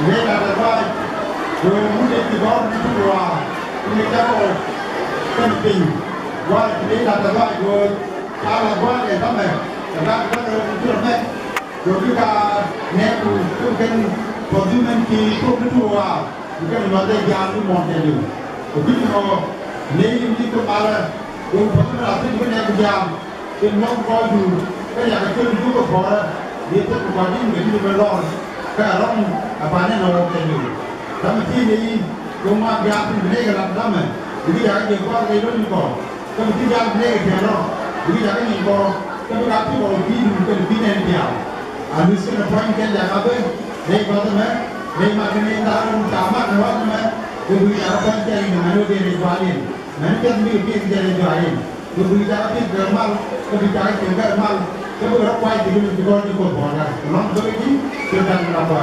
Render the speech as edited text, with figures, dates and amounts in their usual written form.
Nên là vậy, rồi muốn đến thì có những quà, những cái đồ tân tình, vậy nên là vậy rồi, ta là vậy để tao mày, ta có được mày, rồi chúng ta nghe cũng cái phần gì mình chỉ không biết quà, cái mình nói đây giang cũng mòn tiền được, rồi cái nó nếu như chúng ta là rồi phần là cái này cũng giang, cái mong coi dù cái nhà cái chuyện cũng có khó đấy, đi tới quà những người đi về lo cái orang apa ni orang tanya, tapi ni rumah dia pun beli ke dalam mana, jadi jangan jengkau ke itu ni kau, tapi jangan beli ke sana, jadi jangan jengkau, tapi tapi kalau beli bukan beli yang dia, anu sekarang poin kan jangan apa, naik batu mana, naik makan ni tahu tamat lewat mana, jadi apa yang jadi mana dia jualin, mana dia beli dia jualin, jadi jangan beli germal, jadi jangan jengkau germal. Kalau orang baik itu juga di kota mana, orang tu ini sudah berapa?